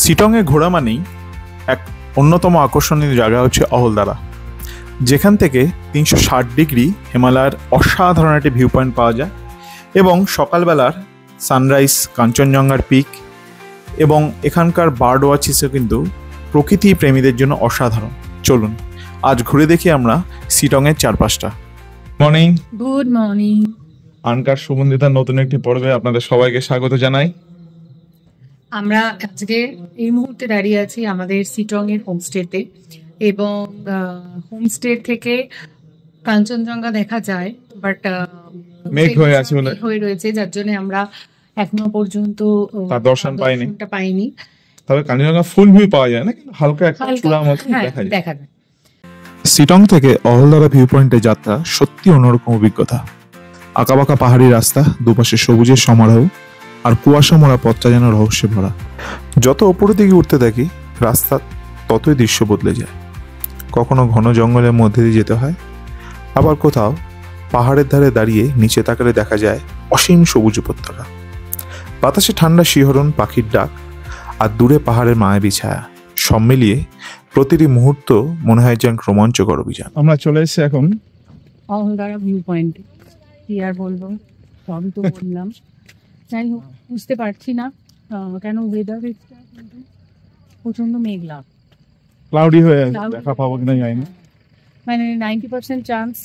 শিটংয়ে ঘোরা মানেই এক অন্যতম আকর্ষণীয় জায়গা হচ্ছে অহলদারা, যেখান থেকে 360 ডিগ্রি হিমালয়ের অসাধারণ একটি ভিউ পয়েন্ট পাওয়া যায় এবং সকালবেলার সানরাইজ, কাঞ্চনজঙ্ঘার পিক এবং এখানকার বার্ড ওয়াচিসও কিন্তু প্রকৃতি প্রেমীদের জন্য অসাধারণ। চলুন আজ ঘুরে দেখি আমরা শিটংয়ের চারপাশটা। Morning, good morning. আনকার সুগন্ধিতার নতুন একটি পর্বে আপনাদের সবাইকে স্বাগত জানাই। আমরা আজকে এই মুহূর্তে দাঁড়িয়ে আছি আমাদের শিটং এর হোমস্টেতে এবং হোমস্টে থেকে কাঞ্চনজঙ্ঘা দেখা যায়, বাট মেঘ হয়ে আছে বলে হয়ে রয়েছে, যার জন্য আমরা এখনো পর্যন্ত তার দর্শন পাইনি। তবে কাঞ্চনজঙ্ঘা ফুল ভিউ পাওয়া যায় না, কিন্তু হালকা একটা চূড়া মতো দেখা যায়। শিটং থেকে অহলদারা ভিউ পয়েন্টে যাত্রা সত্যি অন্যরকম অভিজ্ঞতা। আঁকাবাঁকা পাহাড়ি রাস্তা, দুপাশে সবুজের সমারোহ আর কুয়াশা মোড়া পথটা যেন রহস্যে ভরা। যত ওপরের দিকে উঠতে থাকি রাস্তা ততই দৃশ্য বদলে যায়। কখনো ঘন জঙ্গলের মধ্যে দিয়ে যেতে হয়, আবার কোথাও পাহাড়ের ধারে দাঁড়িয়ে নিচে তাকালে দেখা যায় অসীম সবুজ উপত্যকা। বাতাসে ঠান্ডা শিহরণ, পাখির ডাক আর দূরে পাহাড়ের মায়াবী ছায়া, সব মিলিয়ে প্রতিটি মুহূর্ত মনে হয় যেন রোমাঞ্চকর অভিযান। আমরা চলে এসেছি এখন অহলদারা ভিউ পয়েন্টে। কি আর বলবো, সবই তো বললাম। যাই হোক, বুঝতে পারছি না কেন ওয়েদার কিন্তু প্রচন্ড মেঘলা, ক্লাউডি হয়ে দেখা পাবো কিনা জানি না। মানে 90% চান্স,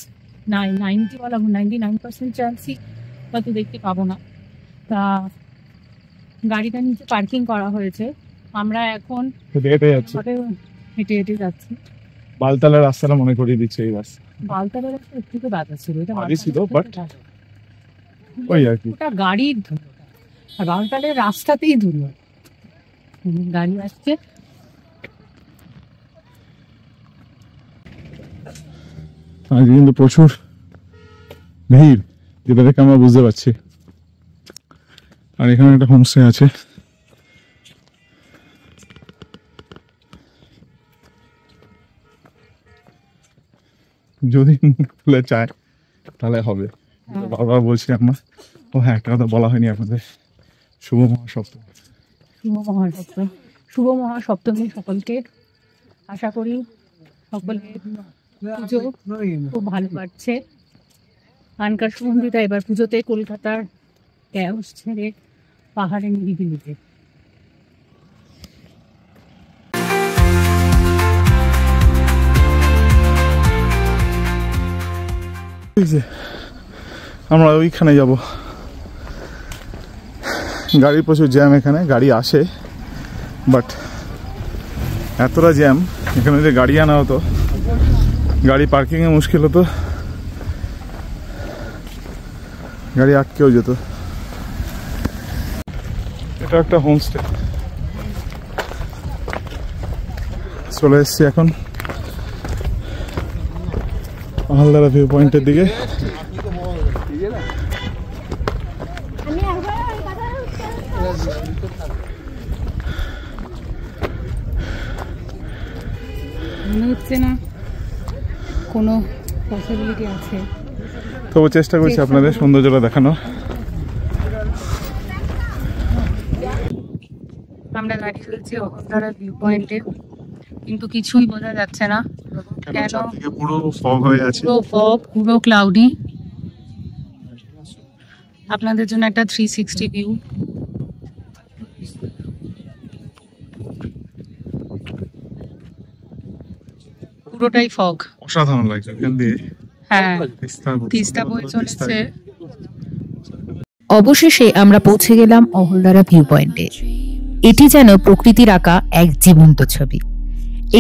99% চান্সই হয়তো দেখতে পাবো না। তা গাড়িটা নিচে পার্কিং করা হয়েছে, আমরা এখন হেঁটে হেঁটে যাচ্ছি। বালতালের রাস্তাটা মনে করিয়ে দিচ্ছে এই রাস্তা। বালতালের রাস্তা একটু বাধা ছিল, এটা ছিল, বাট ওই আর কি, ওটা গাড়ির ধুলো, আর বালতালের রাস্তাতেই ধুলো। গাড়ি আসছে, আজকে কিন্তু প্রচুর ভিড়, যেটা দেখে আমরা বুঝতে পারছি। আর এখানে একটা হোমস্টে আছে। যদি খুলে চায় তাহলে হবে। বারবার বলছি আমরা, ও হ্যাঁ, একটা কথা বলা হয়নি আপনাদের, শুভ মহাসপ্তমী। শুভ মহাসপ্তমী সকলকে। আশা করি সকলের পুজো খুব ভালো কাটছে। আনকার সুগন্ধিতা এবার পুজোতে কলকাতার ক্যাওস ছেড়ে পাহাড়ে নিরিবিলিতে। আমরা ওইখানে যাব। গাড়ির প্রচুর জ্যাম, এখানে গাড়ি আসে বাট এতটা জ্যাম, এখানে যে গাড়ি আনা হতো, গাড়ি পার্কিংয়ে মুশকিল হতো, গাড়ি আটকেও যেত। এটা একটা হোমস্টে। চলে এসছি এখন অহলদারা ভিউ পয়েন্টের দিকে। মনে হচ্ছে না কোনো পসিবিলিটি আছে, তবু চেষ্টা করছি আপনাদের সৌন্দর্যটা দেখানো। আমরা দাঁড়িয়ে রয়েছি অহলদারা ভিউ পয়েন্টে, কিন্তু কিছুই বোঝা যাচ্ছে না কেন, পুরো ফগ হয়ে আছে, পুরো ফগ, পুরো ক্লাউডি। আপনাদের জন্য একটা 360 ভিউ। পুরোটাই ফগ, অসাধারণ লাগছে এখান দিয়ে। হ্যাঁ, তিস্তা বয়ে চলেছে। অবশেষে আমরা পৌঁছে গেলাম অহলদারা ভিউ পয়েন্টে। এটি যেন প্রকৃতির আঁকা এক জীবন্ত ছবি।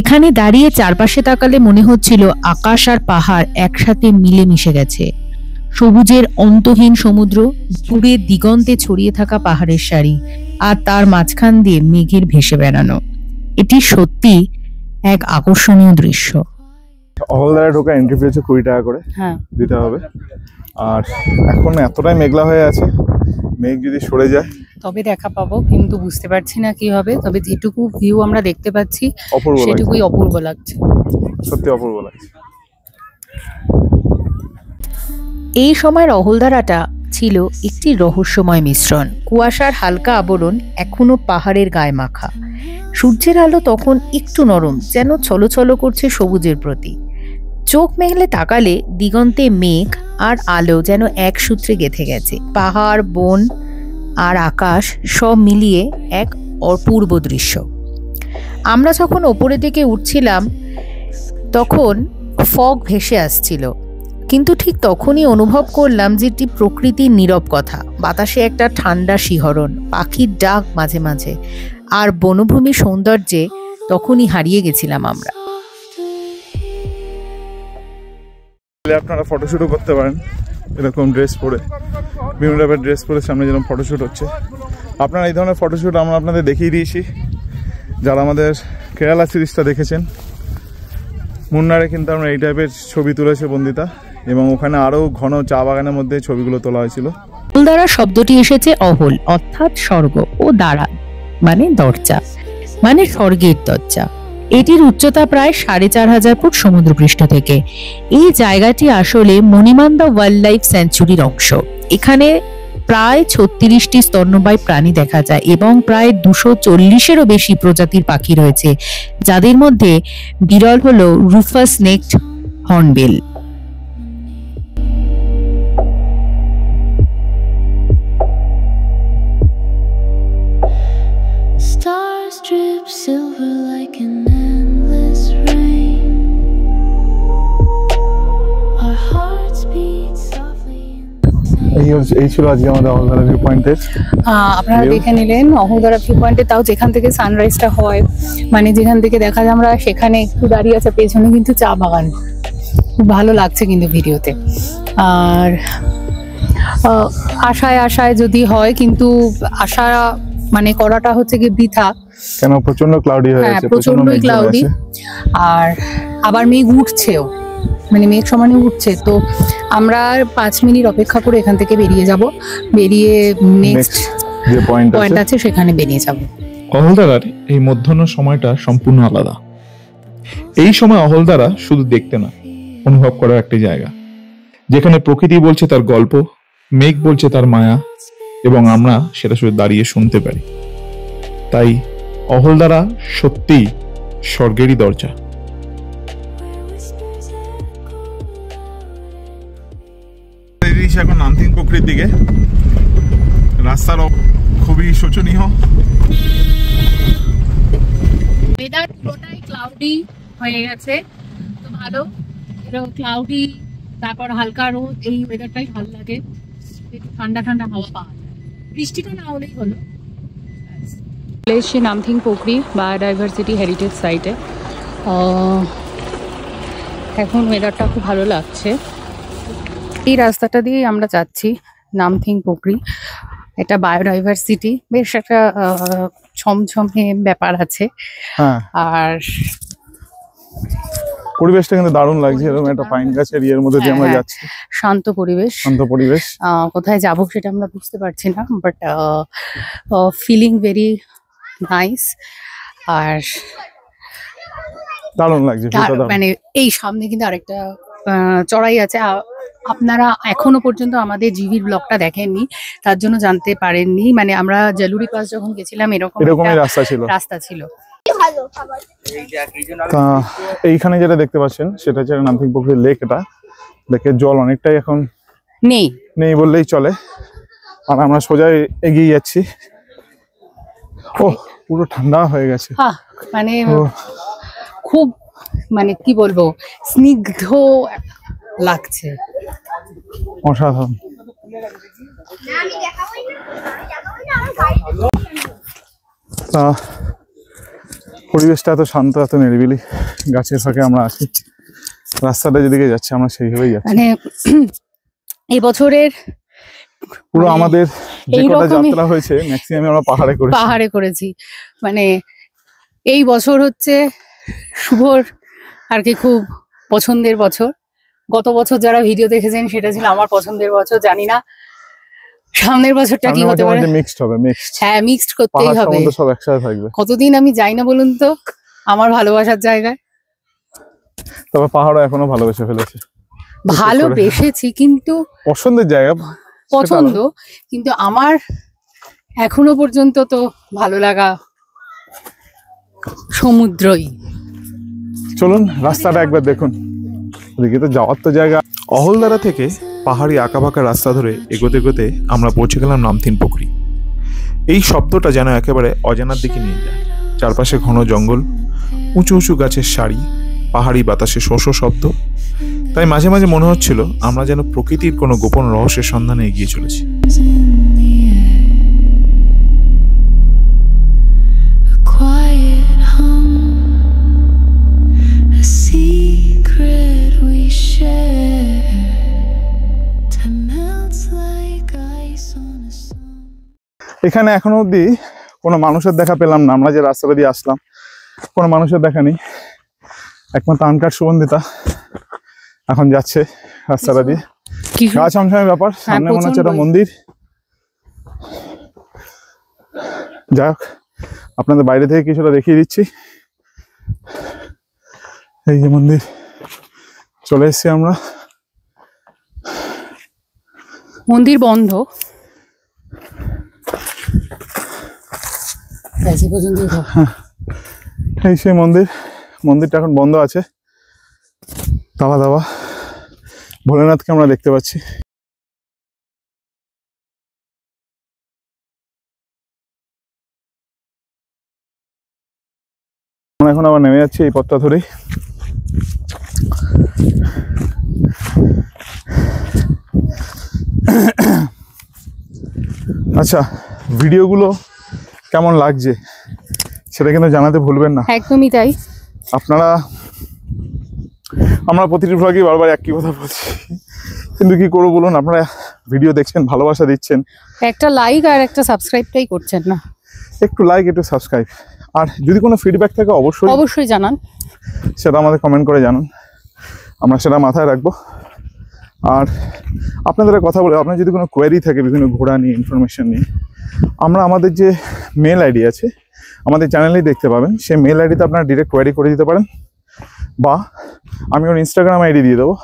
এখানে দাঁড়িয়ে চারপাশে তাকালে মনে হচ্ছিল আকাশ আর পাহাড় একসাথে মিলে মিশে গেছে। সবুজের অন্তহীন সমুদ্র, দূরে দিগন্তে ছড়িয়ে থাকা পাহাড়ের সারি, আর তার মাঝখান দিয়ে মেঘের ভেসে বেড়ানো। এটি সত্যি এক আকর্ষণীয় দৃশ্য। অহলদারায় ঢোকা এন্ট্রি ফি হচ্ছে 20 টাকা করে দিতে হবে। আর এখন এতটাই মেঘলা হয়ে আছে, মেঘ যদি সরে যায় তবে দেখা পাবো, কিন্তু বুঝতে পারছি না কি হবে। তবে যেটুকু ভিউ আমরা দেখতে পাচ্ছি সেটুকুই অপূর্ব লাগছে, সত্যি অপূর্ব লাগছে। এই সময়ের অহলদারাটা ছিল একটি রহস্যময় মিশ্রণ। কুয়াশার হালকা আবরণ এখনো পাহাড়ের গায়ে মাখা। সূর্যের আলো তখন একটু নরম, যেন ছলছল করছে সবুজের প্রতি। চোখ মেলে তাকালে দিগন্তে মেঘ আর আলো যেন এক সূত্রে গেঁথে গেছে। পাহাড়, বন আর আকাশ সব মিলিয়ে এক অপূর্ব দৃশ্য। আমরা যখন ওপরের দিকে উঠছিলাম তখন ফগ ভেসে আসছিল, কিন্তু ঠিক তখনই অনুভব করলাম যে এটি প্রকৃতির নীরব কথা। বাতাসে একটা ঠান্ডা শিহরণ, পাখির ডাক মাঝে মাঝে, আর বনভূমির সৌন্দর্যে তখনই হারিয়ে গেছিলাম আমরা। আপনারা ফটোশুটও করতে পারেন এরকম ড্রেস পরে, বিভিন্ন টাইপের ড্রেস পরে সামনে যেরকম ফটোশুট হচ্ছে। আপনারা এই ধরনের ফটোশুট আমরা আপনাদের দেখিয়ে দিয়েছি। যারা আমাদের কেরালা সিরিজটা দেখেছেন, মুন্নারে কিন্তু আমরা এই টাইপের ছবি তুলেছে বন্দিতা, এবং ওখানে আরও ঘন চা বাগানের মধ্যে ছবিগুলো তোলা হয়েছিল। দ্বারা শব্দটি এসেছে অহল অর্থাৎ স্বর্গ, ও দ্বারা মানে দরজা, মানে স্বর্গের দরজা। এটির উচ্চতা প্রায় 4500 ফুট সমুদ্রপৃষ্ঠ থেকে। এই জায়গাটি আসলে মণিমান্দা ওয়াইল্ড লাইফ স্যাঞ্চুরির অংশ। এখানে প্রায় 36টি স্তন্যপায়ী প্রাণী দেখা যায় এবং প্রায় 240-এরও বেশি প্রজাতির পাখি রয়েছে, যাদের মধ্যে বিরল হলো rufous necked hornbill. Stars drip silver like an endless rain. Our hearts beat softly. এই ছিল আজকে আমাদের অহলদারা ভিউ পয়েন্টের। আপনারা দেখে নিলেন অহলদারা ভিউ পয়েন্টে, তাও যেখান থেকে সানরাইজটা হয়, মানে যেখান থেকে দেখা যায় আমরা সেখানে একটু দাঁড়িয়ে আছে, পেছনে কিন্তু চা বাগান। খুব ভালো লাগছে কিন্তু ভিডিওতে। আর আশায় আশায় যদি হয়, কিন্তু আশা মানে করাটা হচ্ছে কি বৃথা, কেন প্রচন্ড ক্লাউডি হয়ে আছে, প্রচন্ড ক্লাউডি, আর আবার মেঘ উঠছেও, মানে মেঘ সমানে উঠছে। তো আমরা 5 মিনিট অপেক্ষা করে এখান থেকে বেরিয়ে যাব, বেরিয়ে নেক্সট যে পয়েন্ট আছে সেখানে বেরিয়ে যাব। অহলদারার এই মধ্যাহ্ন সময়টা সম্পূর্ণ আলাদা। এই সময় অহলদারা শুধু দেখতে না, অনুভব করার একটি জায়গা, যেখানে প্রকৃতি বলছে তার গল্প, মেঘ বলছে তার মায়া, এবং আমরা সেটা শুধু দাঁড়িয়ে শুনতে পারি। তাই অহলদারা সত্যিই স্বর্গেরই দরজা। এখন নামথিং পুকুরের দিকে, রাস্তার খুবই শোচনীয়। ওয়েদার পুরোটাই ক্লাউডি হয়ে গেছে, তো ভালো এরকম ক্লাউডি, তারপর হালকা রোদ, এই ওয়েদারটাই ভালো লাগে। একটু ঠান্ডা ঠান্ডা হাওয়া পাওয়া যায়, বৃষ্টিটা না হলেই হলো। এসছি নামথিং পুকুরি বায়োডাইভার্সিটি হেরিটেজ সাইটে। এখন ওয়েদারটা খুব ভালো লাগছে। এই রাস্তাটা দিয়েই আমরা যাচ্ছি নামথিং পুকুরি। এটা বায়োডাইভার্সিটি, বেশ একটা ছমছমে ব্যাপার আছে। আর পরিবেশটা কিন্তু দারুণ লাগছে, এরকম একটা পাইন গাছের এরিয়ার মধ্যে দিয়ে আমরা যাচ্ছি। শান্ত পরিবেশ, শান্ত পরিবেশ। কোথায় যাব সেটা আমরা বুঝতে পারছি না, বাট ফিলিং ভেরি নাইস। আর দারুণ লাগছে, মানে এই সামনে কিন্তু আরেকটা চড়াই আছে। আপনারা এখনো পর্যন্ত আমাদের জিভির ব্লগটা দেখেননি, তার জন্য জানতে পারেননি। মানে আমরা জালুরি পাস যখন গেছিলাম এরকমই রাস্তা ছিল। এইখানে যেটা দেখতে পাচ্ছেন সেটা হচ্ছে নামথিং পুকুরের লেক। এটা লেকের জল অনেকটাই এখন নেই বললেই চলে, আর আমরা সোজা এগিয়ে যাচ্ছি। ও পুরো ঠান্ডা হয়ে গেছে, মানে খুব, মানে কি বলবো, স্নিগ্ধ লাগছে, অসাধারণ। পরিবেশটা এত শান্ত, এত নিরিবিলি, গাছের ফাঁকে আমরা আছি। রাস্তাটা যেদিকে যাচ্ছে আমরা সেইভাবেই যাচ্ছি। মানে এই বছরের পুরো আমাদের যে কটা যাত্রা হয়েছে ম্যাক্সিমাম আমরা পাহাড়ে করেছি। মানে এই বছর হচ্ছে শুভর আর কি খুব পছন্দের বছর। গত বছর যারা ভিডিও দেখেছেন সেটা ছিল আমার পছন্দের বছর। জানি না সামনের বছরটা কি হতে পারে। মিক্সড হবে, হ্যাঁ মিক্সড করতেই হবে, সব একসাথে থাকবে। কতদিন আমি যাই না বলুন তো আমার ভালোবাসার জায়গায়। তবে পাহাড়ও এখনো ভালোবেসে ফেলেছে, ভালোবেসেছি, কিন্তু পছন্দের জায়গা। পছন্দ, কিন্তু আমার এখনো পর্যন্ত তো ভালো লাগা সমুদ্রই। চলুন রাস্তাটা একবার দেখুন, ওদিকে তো যাওয়ার তো জায়গা। অহলদারা থেকে পাহাড়ি আঁকাবাঁকা রাস্তা ধরে এগোতে এগোতে আমরা পৌঁছে গেলাম নামথিন পুকুরি। এই শব্দটা যেন একেবারে অজানার দিকে নিয়ে যায়। চারপাশে ঘন জঙ্গল, উঁচু উঁচু গাছের সারি, পাহাড়ি বাতাসে শোষ শব্দ। তাই মাঝে মাঝে মনে হচ্ছিল আমরা যেন প্রকৃতির কোনো গোপন রহস্যের সন্ধানে এগিয়ে চলেছি। এখানে এখনো অব্দি কোনো মানুষের দেখা পেলাম না। আমরা যে রাস্তাটা দিয়ে আসলাম কোনো মানুষের দেখা নেই, একমাত্র আনকার সুগন্ধিতা এখন যাচ্ছে রাস্তাটা দিয়ে। গা ছমছমের ব্যাপার, সামনে মনে হচ্ছে একটা মন্দির। যাই হোক, আপনাদের বাইরে থেকে কিছুটা দেখিয়ে দিচ্ছি। এই যে মন্দির, চলে এসেছি আমরা। মন্দির বন্ধ, এই সেই মন্দির। মন্দিরটা এখন বন্ধ আছে, তালা দেওয়া। ভোলেনাথকে আমরা দেখতে পাচ্ছি। আমরা এখন আবার নেমে যাচ্ছি এই পথটা ধরেই। আচ্ছা, ভিডিওগুলো কেমন লাগছে সেটা কিন্তু জানাতে ভুলবেন না। একদমই তাই। আপনারা, আমরা প্রতিটি ভ্লগে বারবার একই কথা বলছি, কিন্তু কি করবো বলুন, আপনারা ভিডিও দেখছেন, ভালোবাসা দিচ্ছেন, একটা লাইক আর একটা সাবস্ক্রাইবটাই করছেন না। একটু লাইক, একটু সাবস্ক্রাইব, আর যদি কোনো ফিডব্যাক থাকে অবশ্যই জানান, সেটা আমাদের কমেন্ট করে জানান, আমরা সেটা মাথায় রাখবো। আর আপনাদের কথা বলে, আপনার যদি কোনো কোয়েরি থাকে বিভিন্ন ঘোড়া নিয়ে, ইনফরমেশন নিয়ে, আমরা আমাদের যে মেল আইডি আছে আমাদের চ্যানেলেই দেখতে পাবেন। সেই মেল আইডিতে আপনারা ডিরেক্ট কোয়েরি করে দিতে পারেন, বা আমি ওর ইনস্টাগ্রাম আইডি দিয়ে দেবো,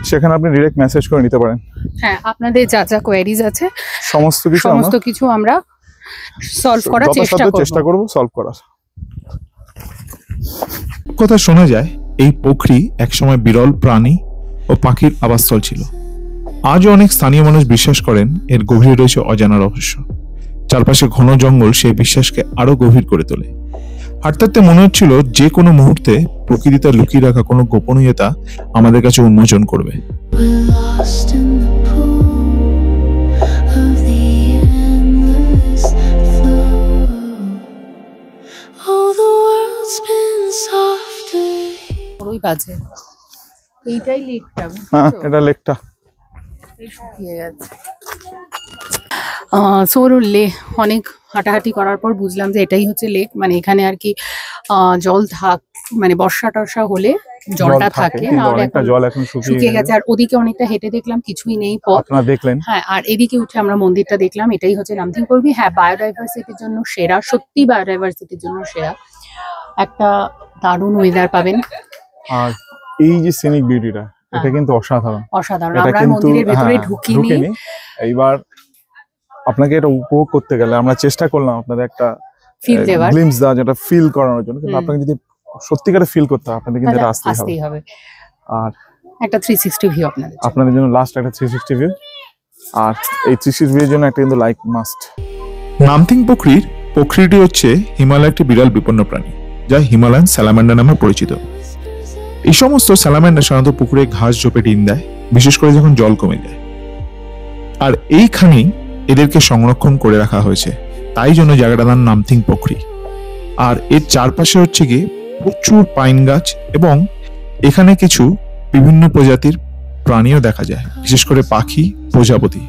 সেখানে আপনি ডিরেক্ট মেসেজ করে নিতে পারেন। হ্যাঁ, আপনাদের যা যা কোয়েরিজ আছে সমস্ত কিছু আমরা সলভ করার চেষ্টা করব সলভ করার। কথা শোনা যায় এই পুকুরি একসময় বিরল প্রাণী ও পাখির আবাসস্থল ছিল। আজও অনেক স্থানীয় মানুষ বিশ্বাস করেন এর গভীরে রয়েছে অজানা রহস্য। চারপাশে ঘন জঙ্গল সেই বিশ্বাসকে আরো গভীর করে তোলে। হাঁটতে হাঁটতে মনে হচ্ছিল যে কোনো মুহূর্তে প্রকৃতিতে লুকিয়ে রাখা কোনো গোপনীয়তা আমাদের কাছে উন্মোচন করবে। এইটাই লেকটা। হ্যাঁ, এটা লেকটা শুকিয়ে গেছে। অনেক হাঁটাহাঁটি করার পর বুঝলাম যে এটাই হচ্ছে লেক। মানে এখানে আর কি জল মানে বর্ষা টর্ষা হলে জলটা থাকে, নাহলে জল এখন শুকিয়ে গেছে। আর ওদিকে অনেকটা হেঁটে দেখলাম, কিছুই নেই পথ, আপনারা দেখলেন। হ্যাঁ, আর এদিকে উঠে আমরা মন্দিরটা দেখলাম। এটাই হচ্ছে নামথিং পুকুরি। হ্যাঁ, বায়োডাইভার্সিটির জন্য সেরা, সত্যি বায়োডাইভার্সিটির জন্য সেরা। একটা দারুণ ওয়েদার পাবেন। আর এই যে সিনিক বিউটিটা, এটা কিন্তু অসাধারণ। আমরা মন্দিরের ভেতরে ঢুকিনি। এইবার আপনাকে এটা উপভোগ করতে গেলে আমরা চেষ্টা করলাম আপনাদের একটা ফিল দেওয়ার, গ্লিমস দেওয়ার, যেটা ফিল করানোর জন্য। কিন্তু আপনাকে যদি সত্যিকারে ফিল করতে হয় আপনাদের কিন্তু এটা আসতেই হবে। আর একটা 360 ভিউ আপনাদের জন্য লাস্ট একটা 360 ভিউ। আর এই 360 ভিউর জন্য একটা কিন্তু লাইক মাস্ট। নামথিং পুকুরিটি হচ্ছে হিমালয়ের একটি বিরল বিপন্ন প্রাণী, যা হিমালয়ান স্যালামান্ডার নামে পরিচিত। এই সমস্ত স্যালামান্ডার সাধারণত পুকুরে ঘাস ঝোপে ডিম দেয়, বিশেষ করে যখন জল কমে যায়। আর এইখানেই এদেরকে সংরক্ষণ করে রাখা হয়েছে, তাই জন্য জায়গাটার নাম নামথিং পুকুরি। আর এর চারপাশে হচ্ছে গিয়ে প্রচুর পাইন গাছ, এবং এখানে কিছু বিভিন্ন প্রজাতির প্রাণীও দেখা যায়, বিশেষ করে পাখি, প্রজাপতি।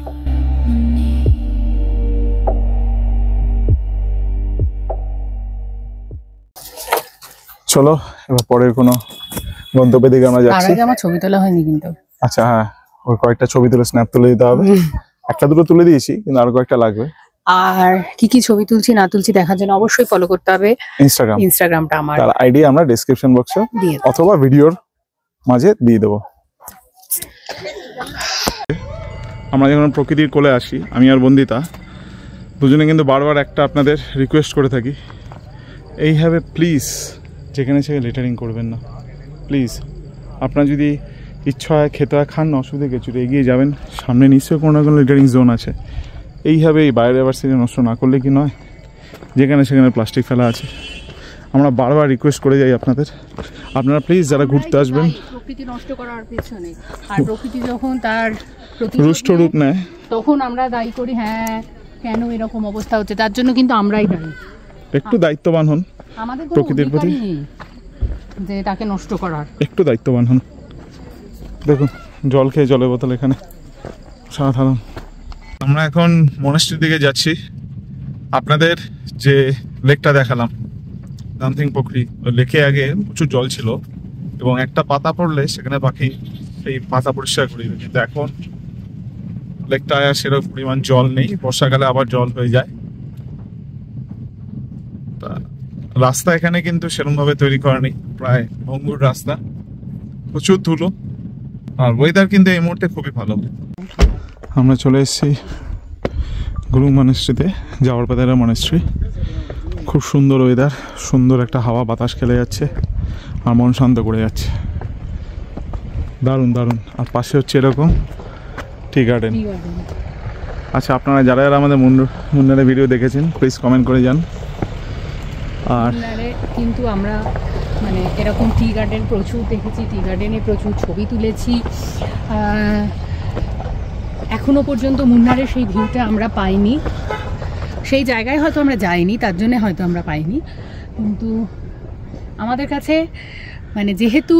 চলো এবার পরের কোনো গন্তব্যের দিকে আমরা যাচ্ছি। আমার ছবি তোলা হয়নি কিন্তু। আচ্ছা, হ্যাঁ, ওর কয়েকটা ছবি তুলে স্ন্যাপ তুলে দিতে হবে। একটা দুটো তুলে দিয়েছি, কিন্তু আরো কয়েকটা লাগবে। আর কি ছবি তুলছি না তুলছি দেখার জন্য অবশ্যই ফলো করতে হবে ইনস্টাগ্রামটা আমার। তার আইডি আমরা ডেসক্রিপশন বক্সে অথবা ভিডিওর মাঝে দিয়ে দেবো। আমরা যখন প্রকৃতির কোলে আসি, আমি আর বন্দিতা দুজনে কিন্তু বারবার একটা আপনাদের রিকোয়েস্ট করে থাকি, এইভাবে প্লিজ যেখানে সেখানে লিটারিং করবেন না প্লিজ। আপনার যদি ইচ্ছা হয় খেতে হয় খান না, অসুবিধা কিছু, এগিয়ে যাবেন, সামনে নিশ্চয়ই কোনো না কোনো লিটারিং জোন আছে। এইভাবে এই বায়োডাইভার্সিটি নষ্ট না করলে কি নয়, যেখানে সেখানে প্লাস্টিক ফেলা আছে। আমরা বারবার রিকোয়েস্ট করে যাই আপনারা প্লিজ যারা ঘুরতে আসবেন, প্রকৃতি নষ্ট করার পিছনে, আর প্রকৃতি যখন তার রুষ্ট রূপ নেয় তখন আমরা দায়ী করি, হ্যাঁ কেন এরকম অবস্থা হচ্ছে, তার জন্য কিন্তু আমরাই দায়ী। একটু দায়িত্ববান হন আমাদের প্রকৃতির প্রতি, যে তাকে নষ্ট করার, একটু দায়িত্ববান হন। দেখুন জল খেয়ে জলের বোতল এখানে সাধারণ। আমরা এখন মনেস্ট্রির দিকে যাচ্ছি। আপনাদের যে লেকটা দেখালাম ডান্সিং পুকুরি, ওই লেকে আগে প্রচুর জল ছিল এবং একটা পাতা পড়লে সেখানে পাখি সেই পাতা পরিষ্কার করে দিত, কিন্তু এখন লেকটায় সেরকম পরিমাণ জল নেই, বর্ষাকালে আবার জল হয়ে যায়। তা রাস্তা এখানে কিন্তু সেরকম ভাবে তৈরি করা নেই, প্রায় ভঙ্গুর রাস্তা, প্রচুর ধুলো, আর ওয়েদার কিন্তু এই মুহূর্তে খুবই ভালো। আমরা চলে এসেছি গুরু মনেস্ট্রিতে, যাওয়ার পাতারা মনেস্ট্রি। খুব সুন্দর ওয়েদার, সুন্দর একটা হাওয়া বাতাস খেলে যাচ্ছে আর মন শান্ত করে যাচ্ছে, দারুণ দারুণ। আর পাশে হচ্ছে এরকম টি গার্ডেন। আচ্ছা, আপনারা যারা যারা আমাদের মুন্নারে ভিডিও দেখেছেন প্লিজ কমেন্ট করে যান। আর কিন্তু আমরা মানে এরকম টি গার্ডেন প্রচুর দেখেছি, টি গার্ডেনে প্রচুর ছবি তুলেছি, এখনো পর্যন্ত মুন্নারের সেই ভিউটা আমরা পাইনি, সেই জায়গায় হয়তো আমরা যাইনি, তার জন্য হয়তো আমরা পাইনি। কিন্তু আমাদের কাছে মানে যেহেতু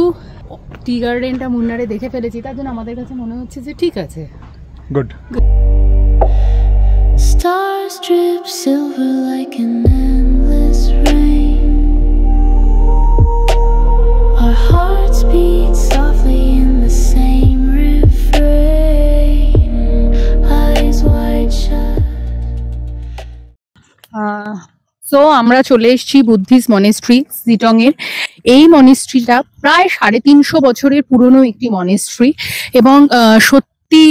টি গার্ডেনটা মুন্নারে দেখে ফেলেছি, তার জন্য আমাদের কাছে মনে হচ্ছে যে ঠিক আছে, good. Stars drip silver like an endless rain. Our hearts beat softly in the same refrain. Eyes wide shut. So আমরা চলে এসেছি বুদ্ধিস্ট মনেস্ট্রি সিটং এর। এই মনেস্ট্রিটা প্রায় 350 বছরের পুরনো একটি মনেস্ট্রি, এবং সত্যি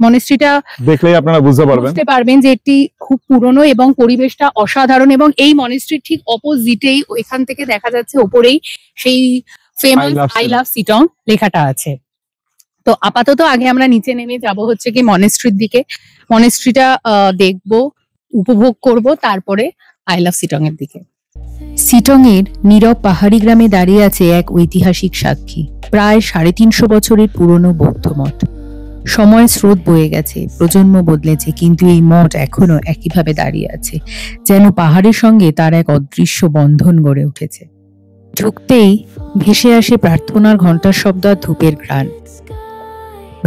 মনেস্ট্রিটা দেখলেই আপনারা বুঝতে পারবেন যে এটি খুব পুরনো এবং পরিবেশটা অসাধারণ। এবং এই মনেস্ট্রির ঠিক অপোজিটেই এখান থেকে দেখা যাচ্ছে ওপরেই সেই ফেমাস আই লাভ সিটং লেখাটা আছে। তো আপাতত আগে আমরা নিচে নেমে যাব হচ্ছে কি মনেস্ট্রির দিকে, মনেস্ট্রিটা দেখবো, উপভোগ করব, তারপরে আই লাভ সিটং এর দিকে। সিটং এর নীরব পাহাড়ি গ্রামে দাঁড়িয়ে আছে এক ঐতিহাসিক সাক্ষী, প্রায় 350 বছরের পুরনো বৌদ্ধ মঠ। সময়ের স্রোত বয়ে গেছে, প্রজন্ম বদলেছে, কিন্তু এই মঠ এখনো একইভাবে দাঁড়িয়ে আছে, যেন পাহাড়ের সঙ্গে তার এক অদৃশ্য বন্ধন গড়ে উঠেছে। ঢুকতেই ভেসে আসে প্রার্থনার ঘণ্টার শব্দ আর ধূপের ঘ্রাণ।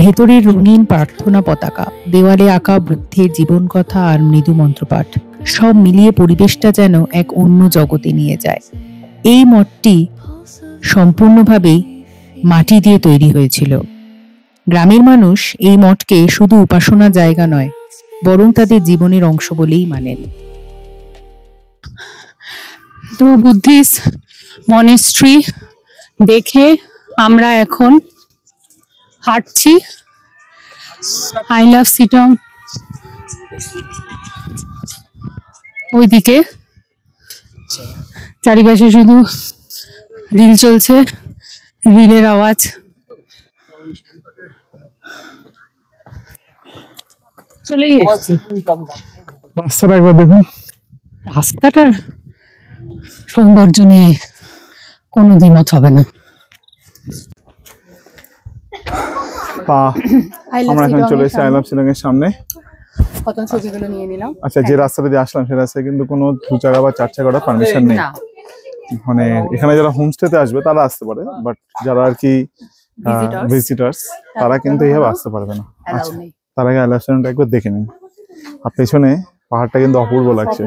ভেতরের রঙিন প্রার্থনা পতাকা, দেওয়ালে আঁকা বুদ্ধের জীবন কথা আর মৃদু মন্ত্রপাঠ, সব মিলিয়ে পরিবেশটা যেন এক অন্য জগতে নিয়ে যায়। এই মঠটি সম্পূর্ণভাবেই মাটি দিয়ে তৈরি হয়েছিল। গ্রামের মানুষ এই মঠকে শুধু উপাসনা জায়গা নয়, বরং তাদের জীবনের অংশ বলেই মানেন। তো বুদ্ধিস্ট মনেস্ট্রি দেখে আমরা এখন হাঁটছি আই লাভ সিটং ওইদিকে। চারিপাশে শুধু রিল চলছে, রিলের আওয়াজ। চলে এসেছি। রাস্তাটা একবার দেখুন, রাস্তাটার সৌন্দর্য নিয়ে কোনো দ্বিমত হবে না। আমরা এখন চলে এসেছি আই লাভ সিটং এর সামনে। কত ছবিগুলো নিয়ে নিলাম। আচ্ছা, যে রাস্তাটা দিয়ে আসলাম সেই রাস্তায় কিন্তু কোনো 2 চাকা বা 4 চাকার পারমিশন নেই। মানে এখানে যারা হোমস্টেতে আসবে তারা আসতে পারে, বাট যারা আর কি ভিজিটার্স তারা কিন্তু এইভাবে আসতে পারবে না। আচ্ছা, তার আগে আই লাভ সিটংটা একবার দেখে নিন। আর পেছনে পাহাড়টা কিন্তু অপূর্ব লাগছে।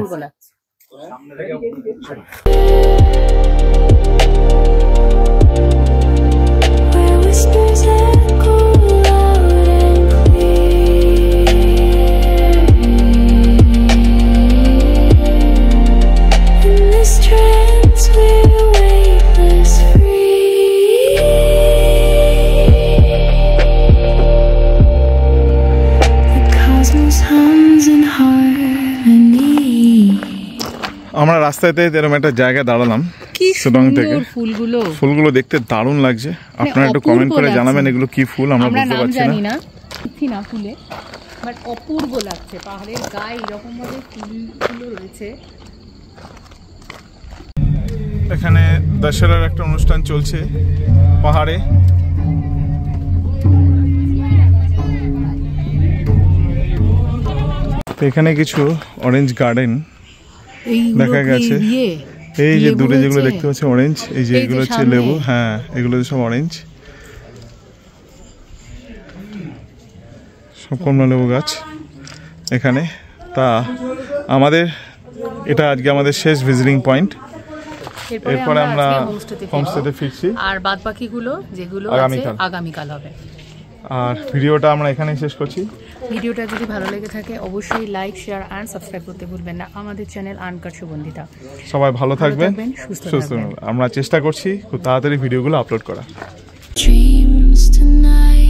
আমরা রাস্তাতে এরকম একটা জায়গায় দাঁড়ালাম কি শিলং থেকে। সুন্দর ফুলগুলো, ফুলগুলো দেখতে দারুণ লাগছে। আপনারা একটু কমেন্ট করে জানাবেন এগুলো কি ফুল, আমরা বুঝতে নাম পারছি জানি না। না, দেখছি না ফুলে, বাট অপূর্ব লাগছে। পাহাড়ের গায়ে এরকম ভাবে ফুলগুলো রয়েছে। এখানে দশেরার একটা অনুষ্ঠান চলছে পাহাড়ে। তো এখানে কিছু অরেঞ্জ গার্ডেন দেখা গেছে। এই যে দূরে যেগুলো দেখতে পাচ্ছি অরেঞ্জ, এই যে এগুলো হচ্ছে লেবু। হ্যাঁ, এগুলো সব অরেঞ্জ, সব কমলা লেবু গাছ এখানে। তা আমাদের এটা আজকে আমাদের শেষ ভিজিটিং পয়েন্ট। এরপরে আমরা হোমস্টেতে ফিরছি, আর বাদ বাকিগুলো যেগুলো আগামীকাল হবে। আর ভিডিওটা আমরা এখানেই শেষ করছি। ভিডিওটা যদি ভালো লেগে থাকে অবশ্যই লাইক, শেয়ার অ্যান্ড সাবস্ক্রাইব করতে ভুলবেন না আমাদের চ্যানেল আনকাট সুগন্ধিতা। সবাই ভালো থাকবেন, সুস্থ থাকবেন। আমরা চেষ্টা করছি খুব তাড়াতাড়ি ভিডিওগুলো আপলোড করা। Dreams tonight.